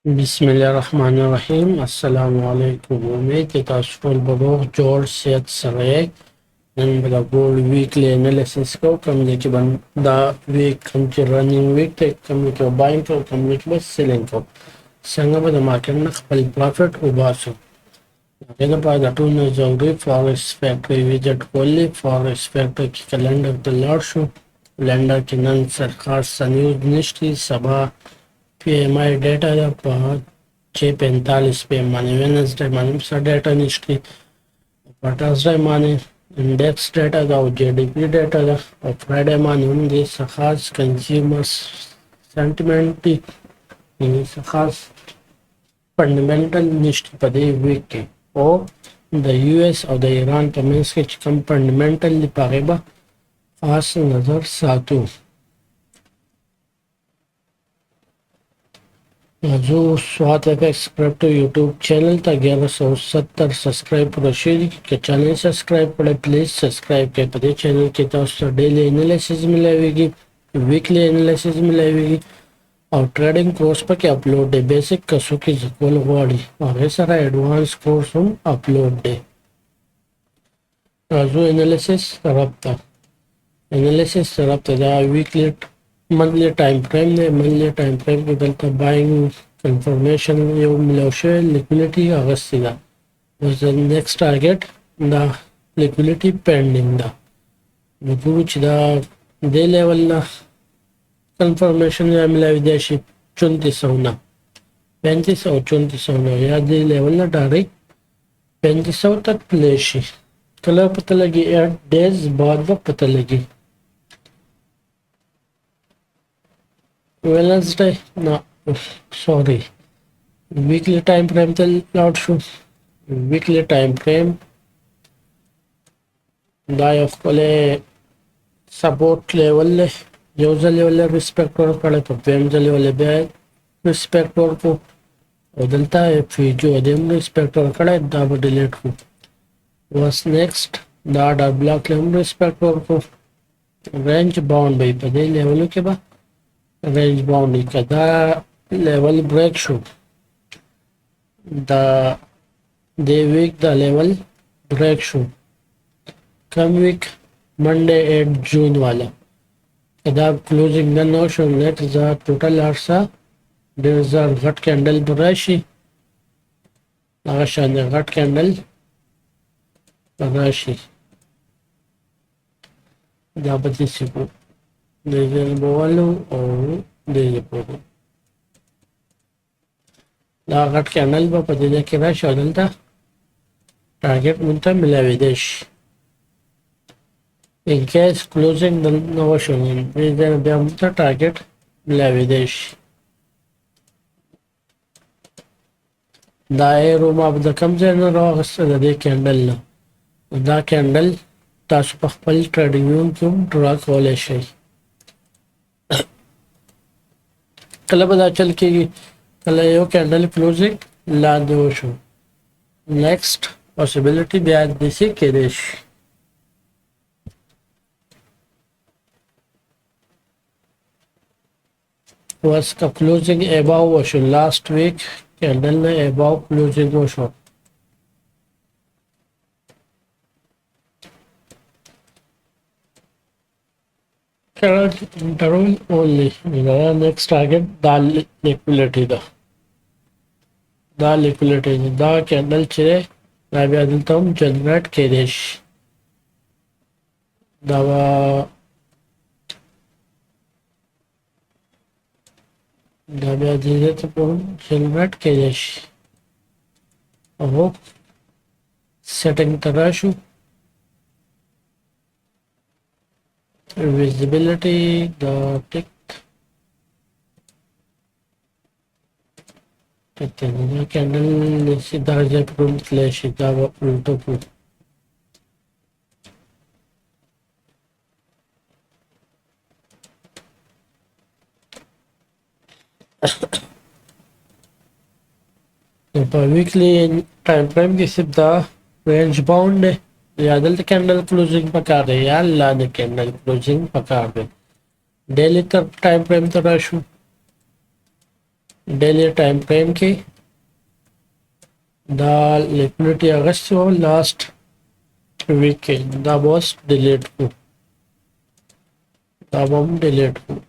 बिस्मिल्लाहिर्रहमानिर्रहीम अस्सलामु अलैकुम। उम्मीद है तासु ټول به روغ جوړ صحت سره یې. نن به د ګولډ ویکلی انالیسس کوو، کوم دی چې دا ویک کوم چې رننګ ویک دی، کوم دی کې به باینګ کوو، کوم دی کې به سیلینګ کوو، څنګه به د مارکیټ نه خپل پرافټ وباسو. هغې دپاره د ټول نه ضروري فارکس فیکټري ویجټ کولی. فارکس فیکټري کې کلنډر ته لاړ شو. کلنډر کې نن سر خاص څه نیوز نشته. سبا پی ایم آئی ډیټا ده په 6:45 پی ایم باندې، وینسډے باندې څه ډیټا نشته. په ټرزډے باندې انډیکس ډیټا ده او جی ډي پی ډیټا ده. او فرایډے باندې هم دې څه خاص کنزیومر سنټیمنټ دي، یعنې څه خاص فنډامنټل نشته په دې ویک کې. او د یو ایس او د ایران په منځ کې چې کوم فنډامنټل دي په هغې به خاص نظر ساتو. जो Swat FX crypto YouTube channel था 1170 सब्सक्राइब पूरा शेयर के चैनल सब्सक्राइब पड़े प्लीज सब्सक्राइब के पते चैनल के तो डेली एनालिसिस मिलेगी, वीकली एनालिसिस मिलेगी और ट्रेडिंग कोर्स पर के अपलोड है। बेसिक कसो की जकोल वाड़ी और ये सारा एडवांस कोर्स हम अपलोड है। जो एनालिसिस तरफ था वीकली मंथली टाइम फ्रेम ने मंथली टाइम फ्रेम के दलता बाइंग कंफर्मेशन यो मिलाव शे लिक्विडिटी अगस्ती दा was the next target the liquidity pending da which the day level na confirmation ya मिलावी देशी 3400 ना 3500 और 3400 ना या day level ना डायरेक्ट 3500 तक प्लेशी कलर पता लगी 8 days बाद पता लगी Wednesday no sorry weekly time frame till out shoot weekly time frame die of kole support level le user level respect or kale to pm level be respect or ko odalta hai fijo adem respect or kale da delete ko was next da block level respect or ko range bound by pade level ke ba range bound kada level break shoot the week the level break shoot come week Monday 8 June वाला kada closing the no show net the total arsa there is a gut candle burashi agashan gut candle burashi da bati siku desde el bolo o desde poco دا غټ کینل به په دې کې راشي او دلته ټارګټ مونږ ته ملاویدی شي. ان کیس کلوزینګ نه وشو نو بیا مونږ ته ټارګټ ملاویدی شي. دا ایرو ما د کوم ځای نه راغسته د دې کینډل نه. دا کینډل تاسو په خپل ټریډینګ روم کې هم ډرا کولی شئ. کله به دا چل کېږي کله یو کینډل کلوزینګ لاندې وشو. نیکسټ پاسبیلیټي بیا داسې کېدی شي. was ka closing above وشو last week کینډل نه above closing وشو. current interval only the next target da liquidity da liquidity da candle چې دا بیا دلته هم جنریټ کېدی شي. دا بیا دې ته په جنریټ کېدی شي او سیټینګ ته راشو. visibility the tick the candle सीधा जब room ले सीधा वो उल्टो को तो weekly time frame की सीधा रेंज बाउंड है या दलता कैंडल क्लोजिंग पका दे या लाने कैंडल क्लोजिंग पका दे. डेली तक टाइम फ्रेम तो रशू डेली टाइम फ्रेम की द लिक्विडिटी अगस्त लास्ट वीक के द बॉस डिलीट को द बम डिलीट को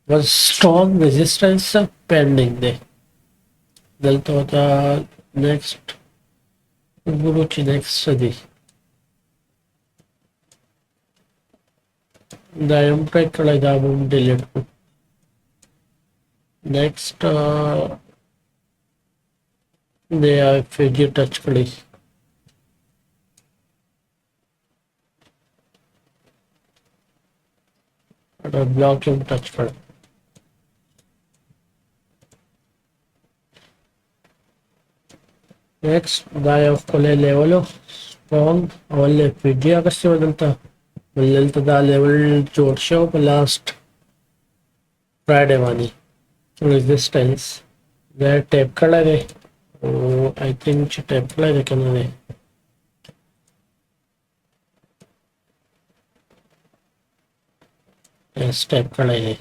was strong resistance pending दे दलता होता नेक्स्ट गुरुची नेक्स्ट सदी द इम्पैक्ट द बम डिलीट को नेक्स्ट दे फिजी टच करी ब्लॉक टच कर next guy of kole level of strong all FPG agasti बदलता दा लेवल जोड़ शो लास्ट फ्राइडे वाली रेजिस्टेंस दे टैप कर लगे आई थिंक टैप कर लगे कने टैप कर लगे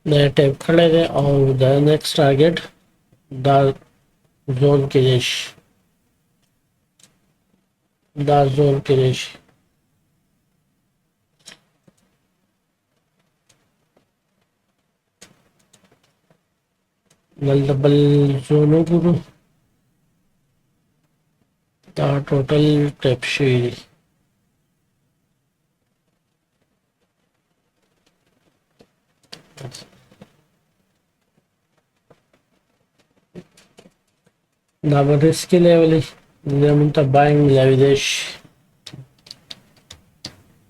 दे टैप कर लगे और द नेक्स्ट टारगेट द जोन किलेश द जोन किलेश डबल जोनो गुरु द टोटल टैप शेरी द risky level منت buying leverage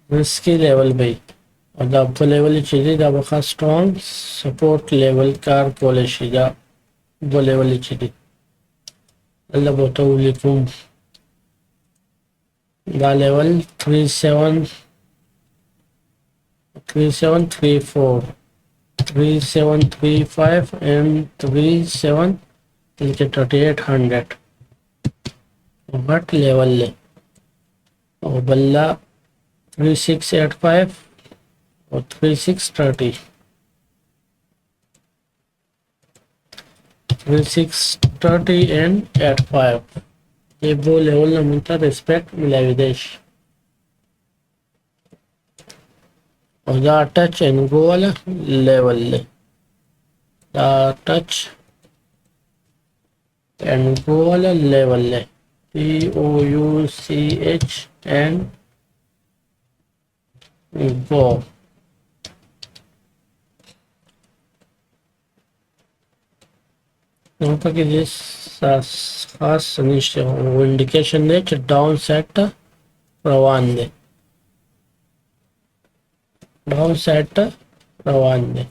risky level भाई और द लेवल चाहिए द बखा स्ट्रॉन्ग सपोर्ट लेवल कार पॉलिसी द वो लेवल चाहिए अल्लाह बताओ लिखूं द लेवल 3734 3735 and 37 3800 बट लेवल ले और बल्ला 3685 और 3630 3630 एंड 85 ये वो लेवल ना मिलता रिस्पेक्ट मिला विदेश और द टच एंड गो वाला लेवल ले द टच एंड गो वाला लेवल ले TOUCH and go यहाँ पर कि खास निश्चय वो इंडिकेशन दे डाउन सेट रवान दे डाउन सेट रवान दे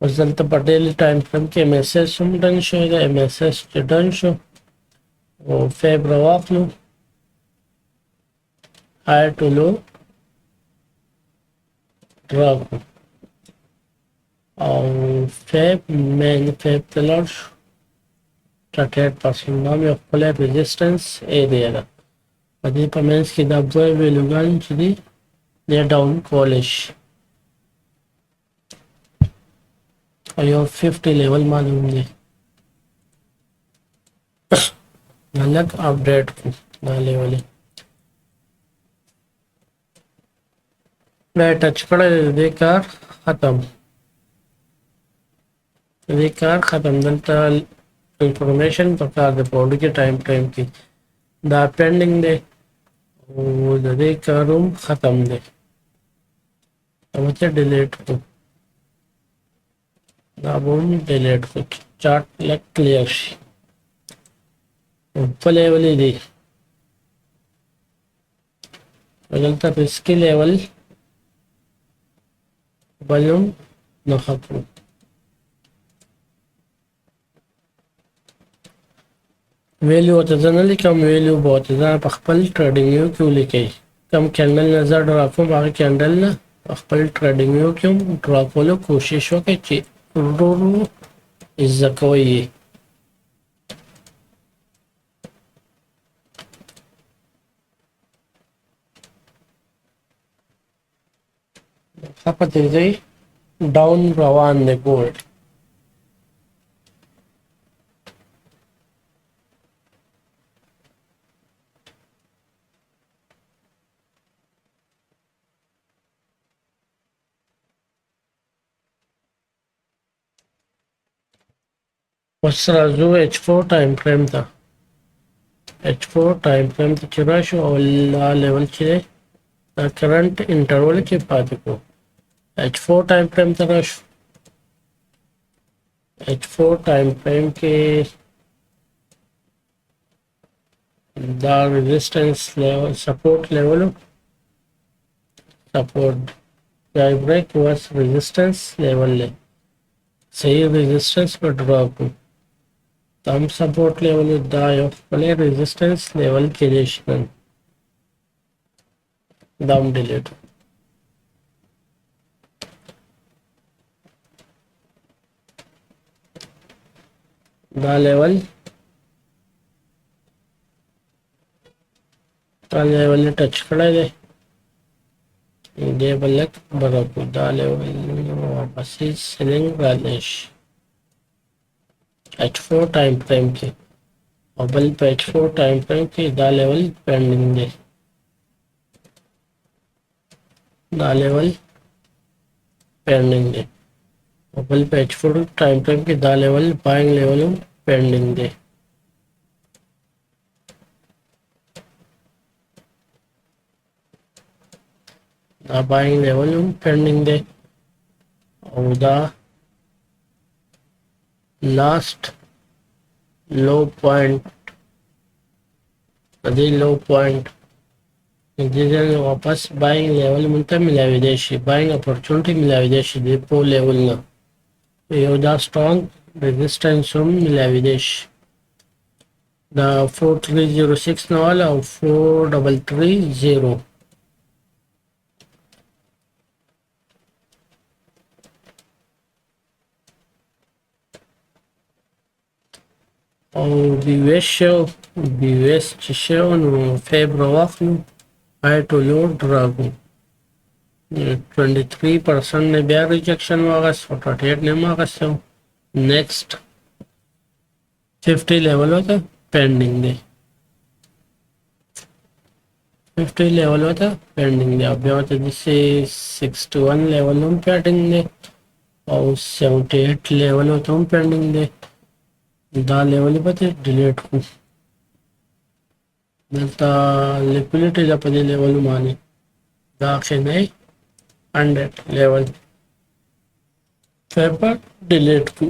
रिजल्ट पटेल टाइम फ्रेम के मैसेज डन शो है message done show Feb Rawaflu higher to low drop Feb main Feb pillars 38% now of collapse resistance area but the payments की दबे वेलुगन चली they down college और यो 50 level मालूम है अलग update डाले वाले मैं टच कर बेकार ख़त्म दलता इंफॉर्मेशन प्रकार दे पॉडी के टाइम फ्रेम की द पेंडिंग दे वो दे करूम ख़त्म दे अब अच्छा डिलीट को अब डिलीट को चार्ट लग क्लियर ऊपर लेवल ही दी बदलता रिस्की लेवल बलून न खत्म वैल्यू होता था ना कम वैल्यू बहुत ज़्यादा पखपल ट्रेडिंग व्यू क्यों लिखे कम कैंडल नज़र ड्रॉप हो बाकी कैंडल ना पखपल ट्रेडिंग व्यू क्यों ड्रॉप हो कोशिश हो के इज्जत को ये apa tadi ډاون روان دی ګولډ. اوس راځو H4 ټایم فریم ته. H4 ټایم فریم ته چې راشو او دا لیول چې دی دا کرنٹ انټرول کې پاتې کو. H4 ټایم فریم ته راشو. H4 ټایم فریم کې دا resistance level support level support die break was resistance level ले सही resistance पर ड्रॉप तम support level दा यो पहले resistance level के लिए दाम डिलीट दा लेवल टच करा दे दे बल्लक बराबर दा लेवल वापस सेलिंग वैलिश H4 टाइम फ्रेम के और बल पे H4 टाइम फ्रेम के दा लेवल पेंडिंग दे दा लेवल पेंडिंग दे और बल पे H4 टाइम फ्रेम के दा लेवल बाइंग लेवल पेंडिंग दे दा बाइंग लेवल पेंडिंग दे और दा लास्ट लो पॉइंट अभी लो पॉइंट जिधर वापस बाइंग लेवल मुंता मिला विदेशी बाइंग अपॉर्चुनिटी मिला विदेशी डिपो लेवल ना योदा स्ट्रॉन्ग रेजिस्टेंस मिला विदेश दा 4306 ना वाला और 4330 او BWS چې شو نو فیبر واخلو هاي ټو لو ډراګو 23% نه بیا ریجکشن واغس 48 نه ماغسو نیکسٹ 50 لیول وته پینډینګ دی 50 لیول وته پینډینګ دی بیا وته د 61 لیول هم پینډینګ دی او 78 لیول وته هم پینډینګ دی دا لیول به ډیلیټ کو دلته لیکولیټ دا په دې لیول باندې دا خنه 100 لیول پیپر ډیلیټ کو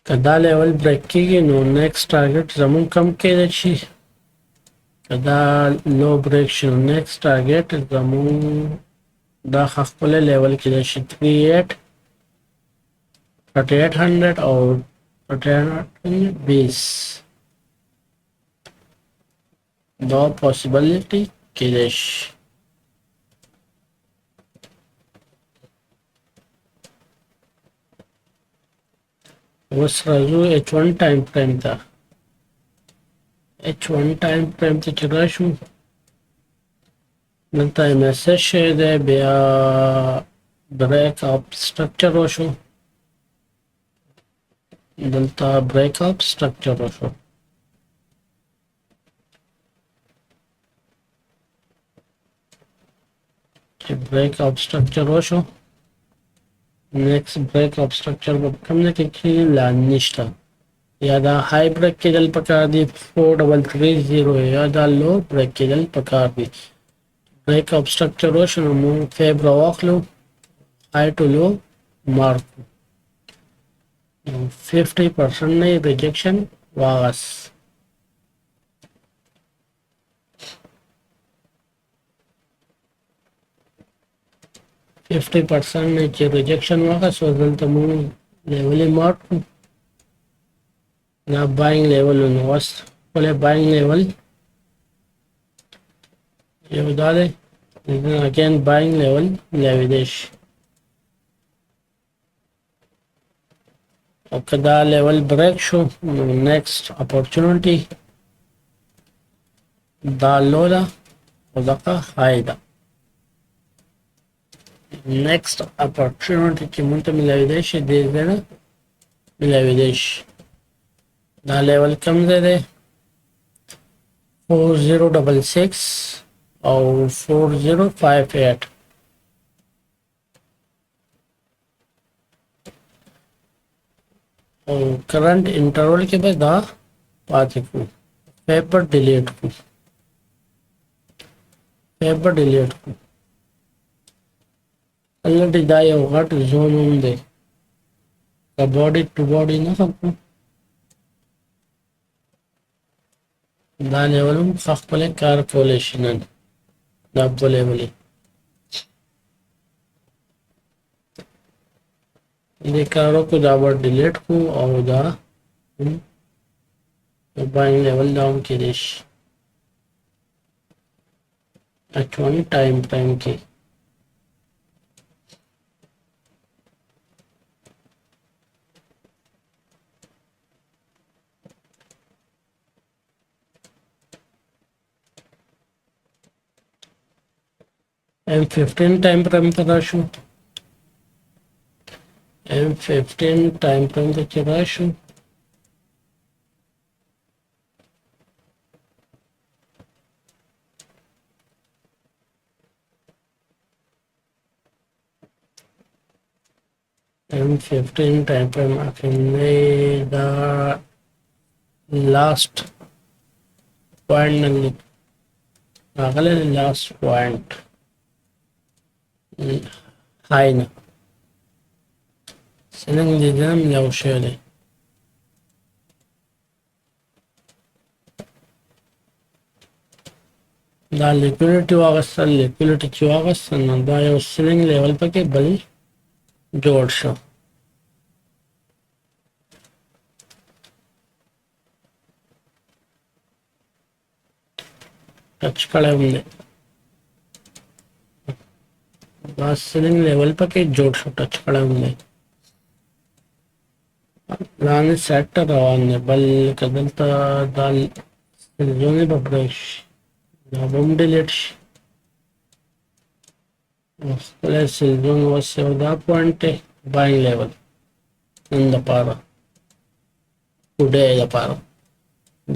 کدا لیول بریک کیږي نو نیکسٹ ټارګټ زمون کم کېدل شي کدا لو بریک شو نیکسٹ ټارګټ زمون دا خپل لیول کې د 3800 او 3820 دا پوسیبিলিټي کې ده اوس راځو H1 ټایم فریم ته H1 ټایم فریم ته چې راشو دلته میسج شوی دی بیا بریک اپ سټرکچر وشو دلته بریک اپ سټرکچر وشو چې بریک اپ سټرکچر وشو نیکسٹ بریک اپ سټرکچر په کوم نه کې لا نشته یا دا های بریک کېدل پکار دی 4330 یا دا لو بریک کېدل پکار دی break up structure وشو نو مون فیبر واخلو high to low mark 50% نه rejection واغس fifty percent नीचे रिजेक्शन होगा सो दलता मू लेवल मार्क ना बाइंग लेवल वस पहले बाइंग लेवल ये बता दे अगेन बाइंग लेवल लेविदेश और कदा लेवल ब्रेक शो next opportunity دا لولا او دغه هاي ده. next opportunity چې مونږ ته ملاویدای شي دې ځای نه ملاویدای شي. دا لیول کم ځای دی 4066 او 4058. او کرنٹ انټرول کې به دا پاتې کړو. پیپر ډیلیټ کړو. پیپر ډیلیټ کړو. الټي دا یو غټ زون هم دی. دا باډي ټو باډي نه خپل دا لیول هم خپل کار کولای شي نن دا په لیول دې کارو کو دا ور ډیلیټ کو او دا باندې لیول ډاون کې دیش اچونی ټایم کې M15 time frame पे राशु M15 टाइम फ्रेम पे राशु M15 टाइम फ्रेम आखिर द लास्ट पॉइंट अगले लास्ट पॉइंट हाई ना سننګ دې دم یو شی دی دا لیکویډیټي واغستل لیکویډیټي چې واغستل نو دا یو سننګ لیول پکې بل جوړ شو ټچ کړم دی دا سننګ لیول پکې جوړ شو ټچ کړم دی لاندې سیټ روان دی بل کدلته دا سلزونې به پرې شي دا به هم ډیلیټ شي خپله سلزون اوس یو دا پوینټ دی باینګ لیول نن دپاره ټوډے دپاره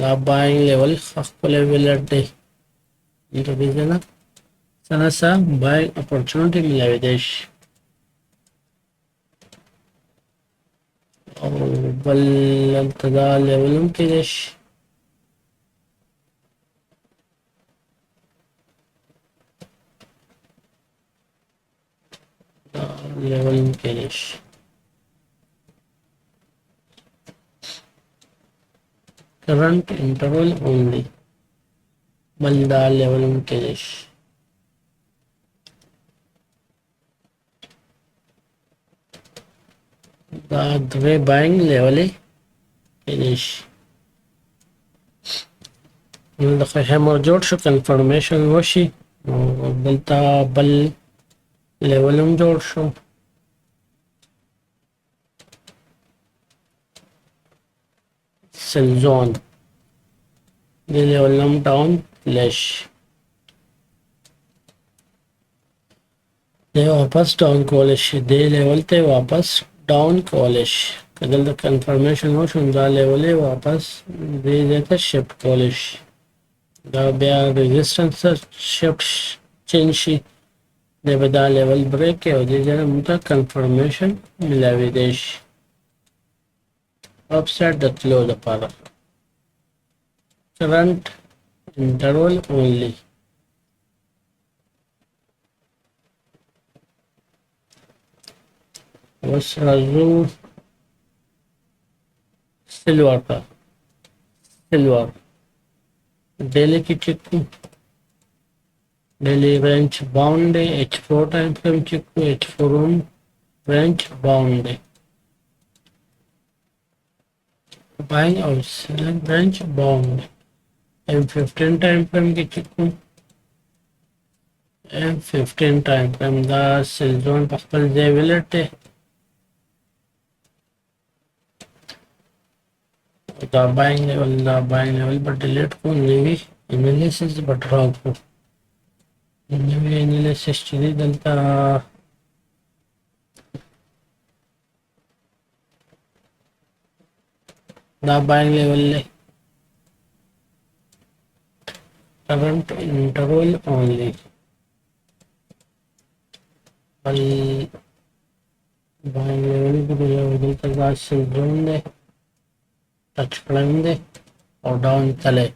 دا باینګ لیول خپله ویلټ دی دلته دې ځای نه څه نه څه باینګ اپورچونټي میلاویدی شي او بل دلته دا لیول هم کیدی شي دا لیول هم کیدی شي کرنٹ انټرول اونلی بل دا لیول هم کیدی شي دا درې باینګ لیولې کیدی شي نو د هیمر جوړ شو کنفرمیشن وشي او دلته بل لیول هم جوړ شو سیل زون دې لیول هم ډاون فلیش دی واپس ډاون کولی شي دې لیول ته واپس ډاون کولی شي که دلته کنفرمیشن وشو دا لیول یې واپس دې ځای ته شفټ کولی شي دا بیا رزسټنس شفټ چینج شي دی به دا لیول بریک کوي او دې ځای نه موږ ته کنفرمیشن میلاویدی شي اپسټ د تلو دپاره کرنٹ انټرول اونلی اوس راځو سلور ته سلور ډیلی کې چیک کړو ډیلی رینج باونډ دی H4 ټایم فریم چیک کړو H4 هم رینج باونډ دی buying or selling range bound M15 time frame के chikoo M15 time frame दा sell zone पखपल जे विलेट है दा buying level पर डिलीट को नहीं Analysis بتراك النبي analysis جديد انت دا buying level le current interval only बल buying level को level तक बाद sell zone दे touch climb दे और down चले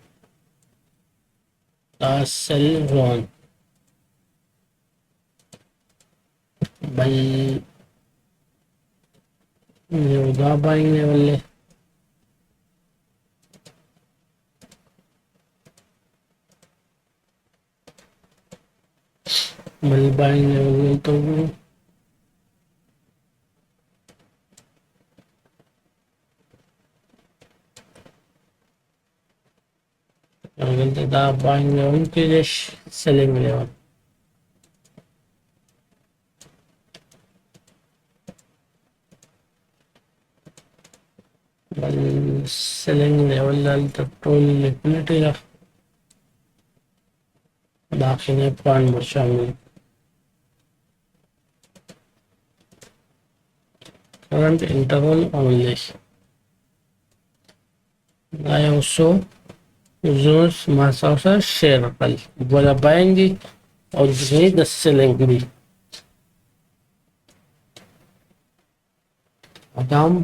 last sell zone बल दा buying level ले बल buying level तो अगर दा buying level के लिए selling level बल selling level the total liquidity दाखिले पॉइंट में शामिल current interval only I also zones मासा शेयर कल बोला बाएंगी और दूसरी 10 सेलिंग भी हम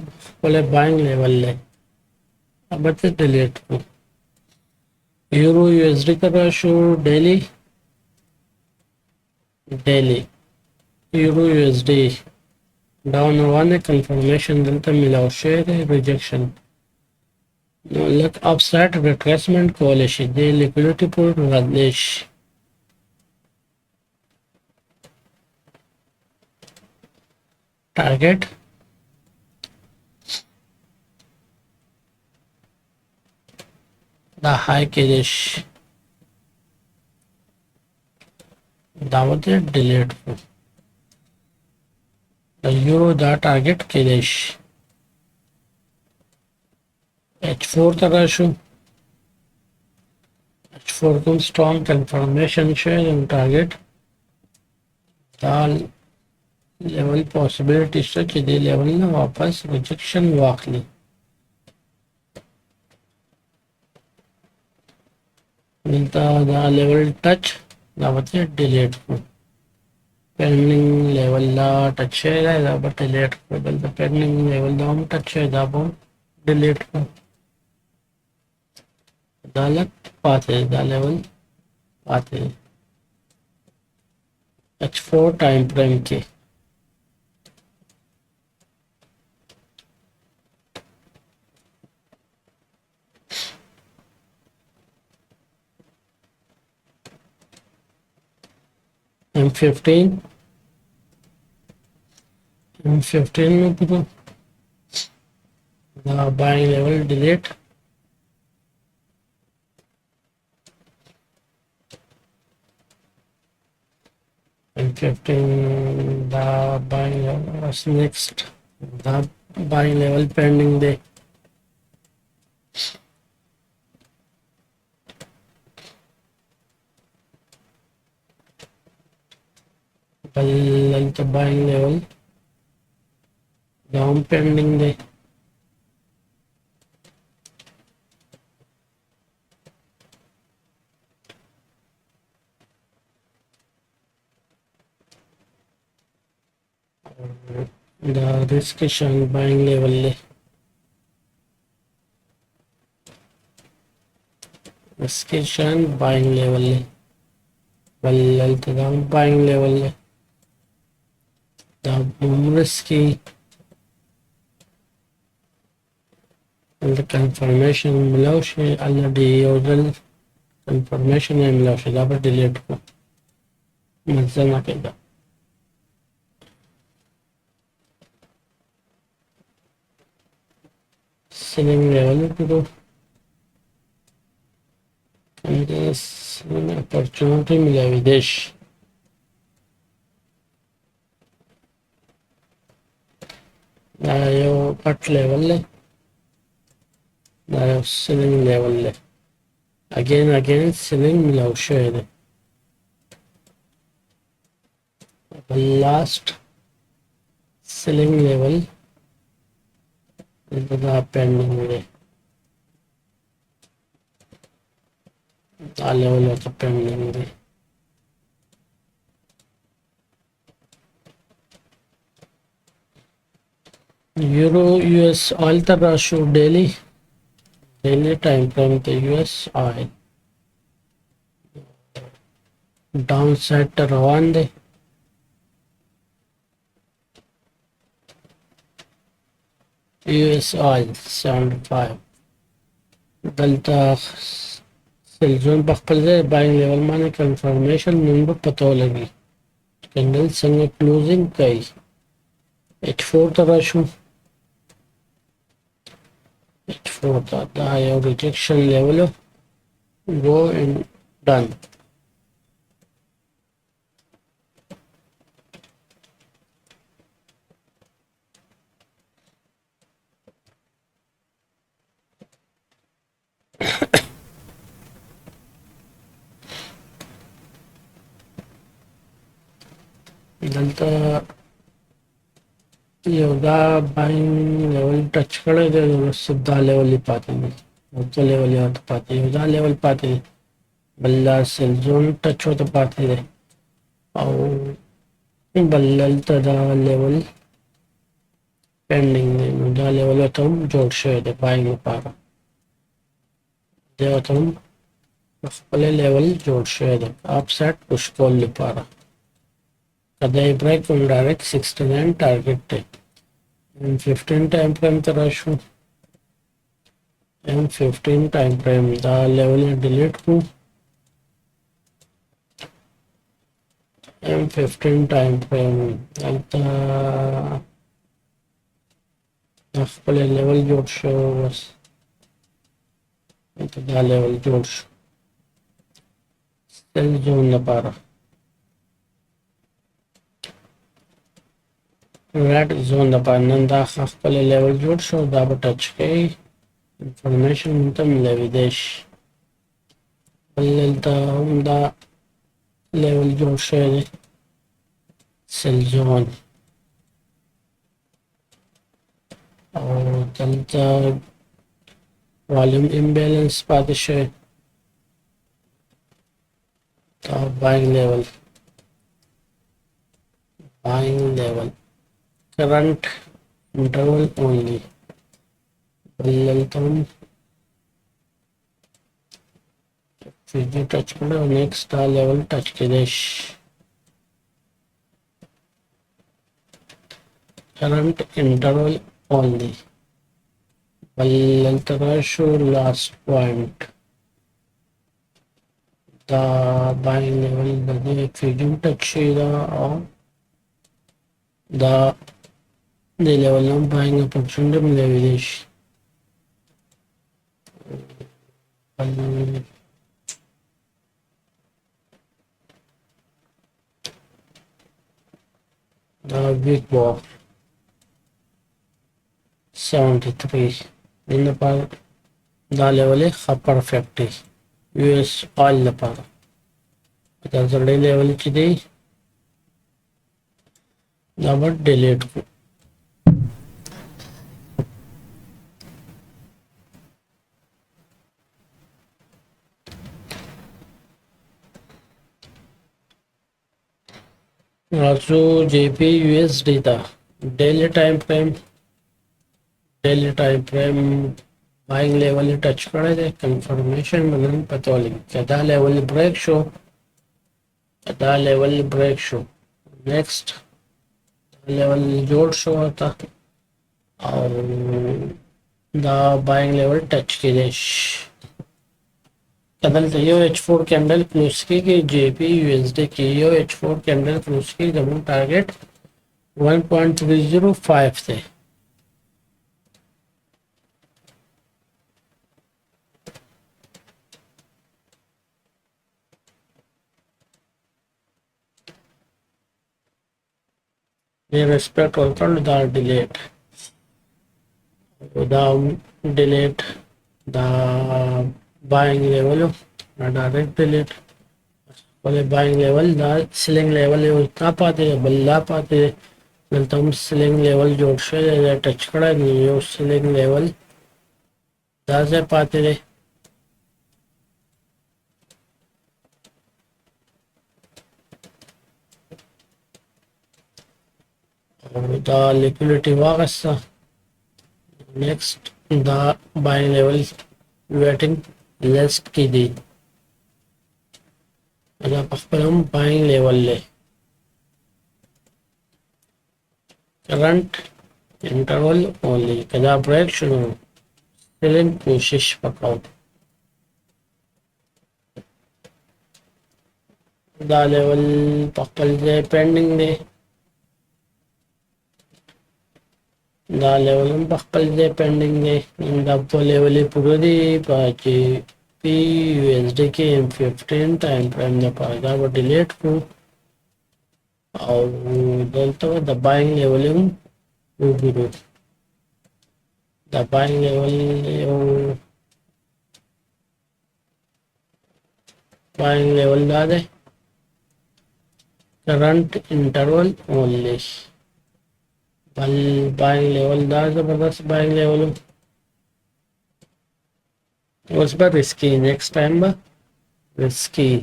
बोले बाइंग लेवल ले अब बच्चे डिलीट को यूरो यूएसडी का ratio daily euro USD down one confirmation दिलता मिला शेयर रिजेक्शन लक अपसाइड रिट्रेसमेंट कोलिश दे लिक्विडिटी पूल रद्देश टारगेट the high cash दावत delete the euro the target cash h4 तरह शु h4 को strong confirmation share and target the level possibility such the level ना वापस rejection वाकली मिलता दा लेवल टच दावत डिलीट को पेंडिंग लेवल ला टच है दा बट डिलीट को बल पेंडिंग लेवल दा हम टच है दा वो डिलीट को दालत पाते दा लेवल पाते h4 टाइम फ्रेम के M15 में पूरा the buying level delete M15 the buying level was next the buying level pending day the buying level down pending day the risk shan buying level le risk shan buying level le bal down buying level le the risky and the confirmation below she already original confirmation है मिला उसे दाबर delete को मजा ना केदा selling level पे तो हमें opportunity मिला विदेश दायो कट लेवल ले दायो सेलिंग लेवल ले again ceiling milaw showed the last ceiling level into the pending way. The level of the pending way. Euro US oil the show daily time frame the US oil downside to Rwanda US oil 75 Delta Silzon Bakpalze buying level money confirmation number pathology candle संग closing कई H4 तरह H4 था rejection level go and done. Delta yoga buying level touch करे तो सीधा level ही पाते नहीं ऊंचा लेवल या तो पाते योगा लेवल पाते बल्ला सेल जोन टच हो तो पाते थे और बल्ला तदा लेवल पेंडिंग में योगा लेवल तो हम जोड़ शे थे बाइंग पारा जो तो हम पहले लेवल जोड़ शे थे आप सेट पुश कॉल ले पारा कदाई ब्रेक on direct 69 target थे M15 time frame तरह शू M15 time frame दा लेवल डिलीट को M15 time frame alta نفقل level जोड़ शो बस alta दा level जोड़ शो सेल जोन लपारा रेड जोन लपारा नंदा खफल level जोड़ शो दा बटच के information तम ले विदेश बल्लता उम्दा level जोड़ शो सेल जोन और तलता वॉल्यूम इम्बैलेंस पाते तो buying level current interval only बल्लतम फिजी टच करो नेक्स्ट लेवल टच के देश करंट इंटरवल ओनली बल्लतम शो last point the buying level the feeding touch or the level of buying opportunity leverage the big ball 73 in the part the level is perfect US oil the part because the level today the word delete also JP USD the daily time frame buying level touch करे थे confirmation मतलब पता लगी क्या level break show next level जोड़ show होता और the buying level touch के देश कदल तो यो H4 कैंडल क्लोज की JP USD की यो H4 कैंडल क्लोज की जब टारगेट 1.305 थे they respect also the delete the buying level direct delete बोले buying level दा selling level उतना पाते बल्ला पाते नंतर selling level जोड़शे टच करा नहीं selling level दा से पाते रे दा liquidity वागस्सा next दा buying level waiting list की दी अगर पक्का हम buying level ले current interval only कदा break शुरू selling कोशिश पकाओ दा level पकड़ दे pending दे दा level पकड़ दे pending दे दा level पूरे दी पाचे USD के M15 टाइम फ्रेम में पाएगा वो डिलीट को और बोलते हुए द बाइंग लेवल वो गुरु द बाइंग लेवल दा दे करंट इंटरवल ओनली बल बाइंग लेवल दा जबरदस्त बाइंग लेवल उस पर रिस्की नेक्स्ट टाइम रिस्की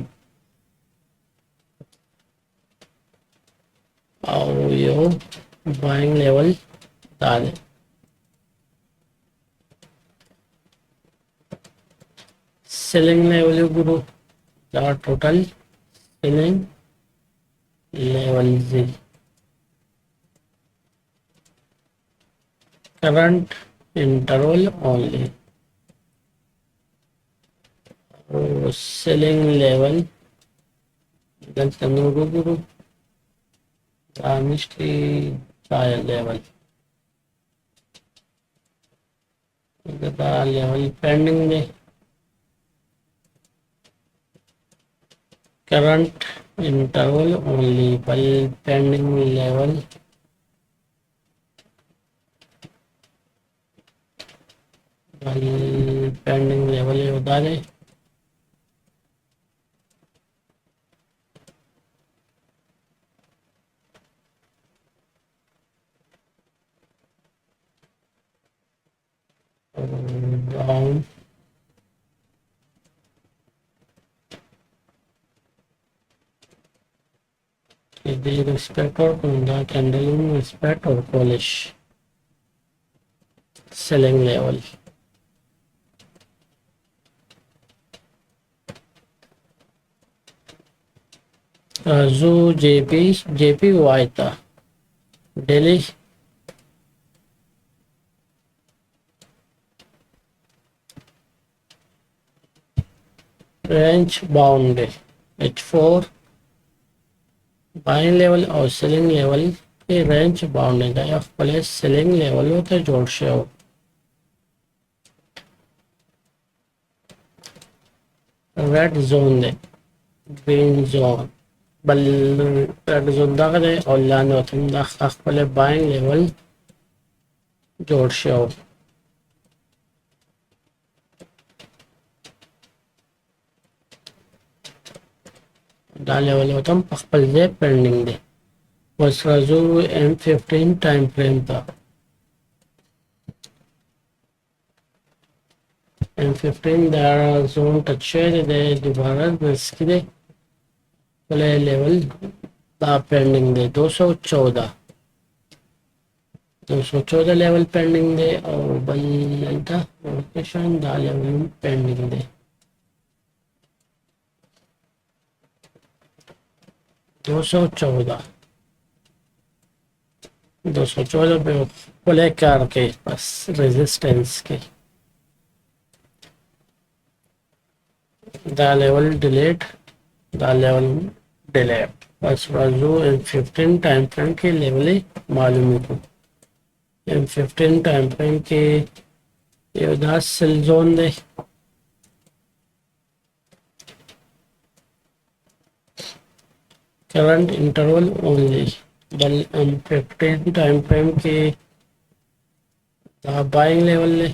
और यो बाइंग लेवल डाले सेलिंग लेवल गुरु दा टोटल सेलिंग लेवल जी current interval only selling level गुरु mystery trial level level pending में करंट इंटरवल ओनली बल पेंडिंग लेवल पेंडिंग लेवल बता दे down the respect or the candle in respect or polish selling level जो जेपी वायता daily range bound H4 buying level और selling level के range bound है ऑफ प्लेस सेलिंग लेवल होते जोड़ से हो रेड जोन दे ग्रीन जोन बल रेड जोन दा करे और लाने होते हैं दा ऑफ प्लेस बाइंग लेवल जोड़ से हो दा लेवल होता हम पकड़ दे पेंडिंग दे बस राजू M15 टाइम फ्रेम था M15 दारा जोन टच दे दोबारा रिस्क दे प्ले लेवल दा पेंडिंग दे 214 लेवल पेंडिंग दे और बल्टा लोकेशन दा लेवल पेंडिंग दे 214 पे प्ले करके बस रेजिस्टेंस के दा लेवल डिलीट दा लेवल डिलीट बस बाजू M15 टाइम फ्रेम के लेवल मालूम है M15 टाइम फ्रेम के ये उधर सेल जोन दे करंट इंटरवल ओनली बल M15 टाइम फ्रेम के बाइंग लेवल ले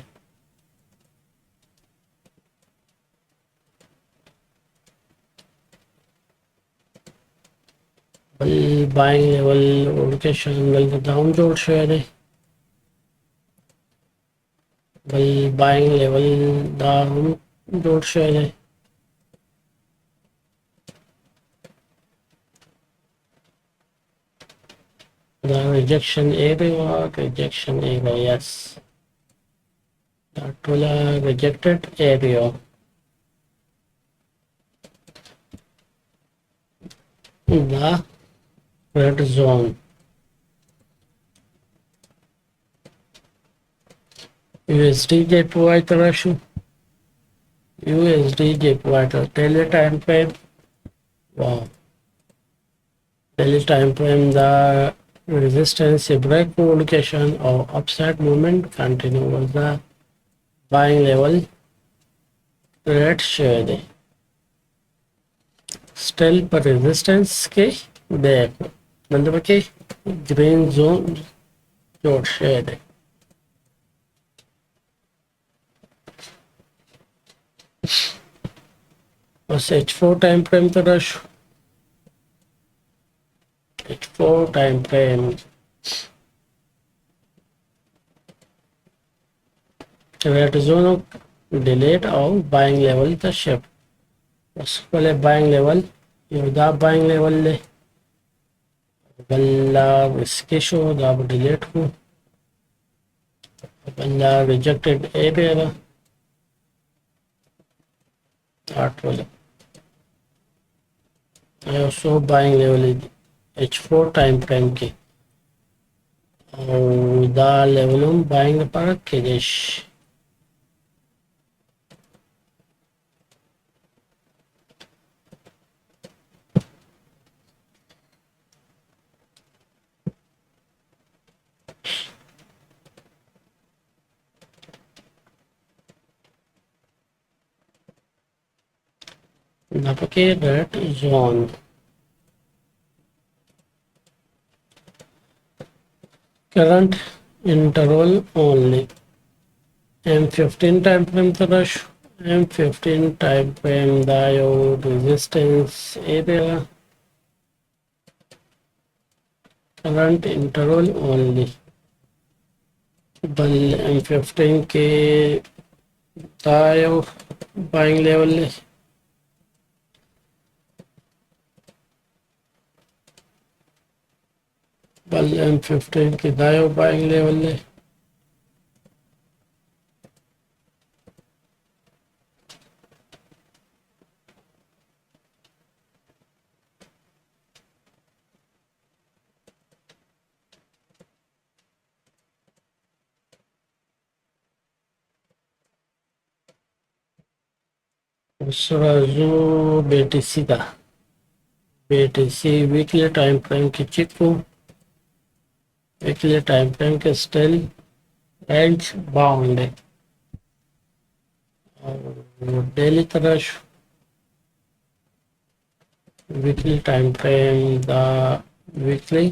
बल बाइंग लेवल लोकेशन बल डाउन जोड़ शोयदे बल बाइंग लेवल डाउन जोड़ शोयदे the rejection area yes that will rejected area the red zone USDJ provider issue USDJ provider daily time frame wow daily time frame the resistance break location or upside movement continue with the buying level red shade still पर resistance के back मतलब कि green zone जोड़ shade बस H4 time frame तरह H4 time frame red zone delete और buying level the shift बस पहले buying level ये buying level ले बल्ला इसके शो दाब डिलीट को बल्ला रिजेक्टेड एरिया 8 वाला I also buying level H4 time frame के और दा level हम buying पर के देश ना पके red zone current interval only M15 time frame तरह M15 time frame दा यो resistance area current interval only बल M15 के दा यो buying level ले बल M15 के दायो buying level ले सराजू BTC का BTC वीकली टाइम फ्रेम की चिपको वीकली टाइम फ्रेम के स्टिल रेंज बाउंड है और डेली तरह weekly time frame the weekly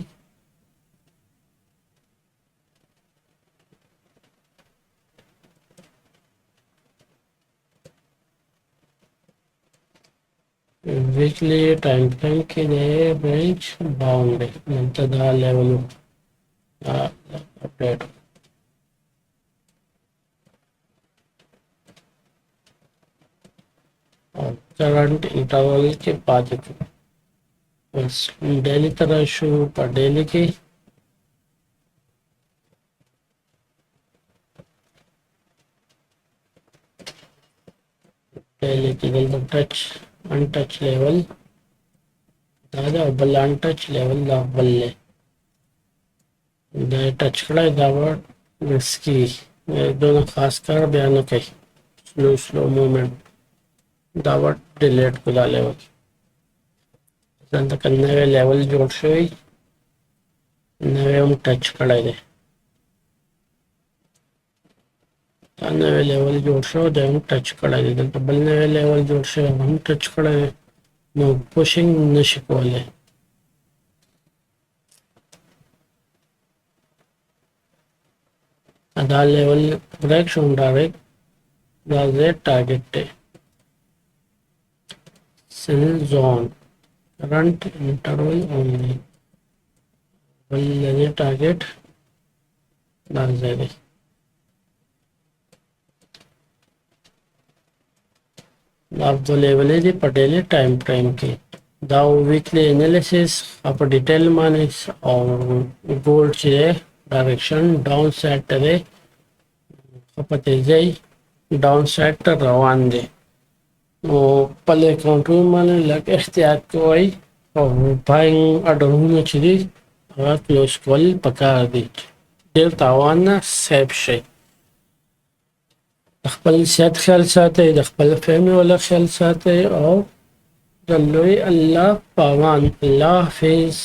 weekly time frame के लिए रेंज बाउंड है मुंतदा लेवल अपडेट और करंट इंटरवल के बाद बस डेली तरह शो पर डेली की डेली की गलत टच अनटच लेवल दादा बल्ला अनटच लेवल दा बल्ले दा टच कड़ा दावर रिस्की दोनों खास कर बयान कई slow slow movement the power delete को दा लेवल तक नवे लेवल जोड़ शोई नवे हम टच कड़ा दे नवे लेवल जोड़ शो दे हम टच कड़ा दे तो बल नवे लेवल जोड़ शो हम टच कड़ा दे नो पुशिंग नशिकोले अदा लेवल ब्रेक शो direct the target sell zone current interval only वही टारगेट डाल जाएगा। आप दो लेवल है पटेल टाइम फ्रेम के दाव वीकली एनालिसिस आप डिटेल मानिस और गोल्ड से डायरेक्शन डाउन साइड रे पते जाई डाउन साइड रवान दे वो पले काउंटर माने लग एहतियात कोई और बाइंग अडरूम चली क्लोज कॉल पका दी دل تاوانه سیب شي د خپل صحت خیال ساتئ د خپل فیملی ولا خیال ساتئ او د لوی الله پامان الله حافظ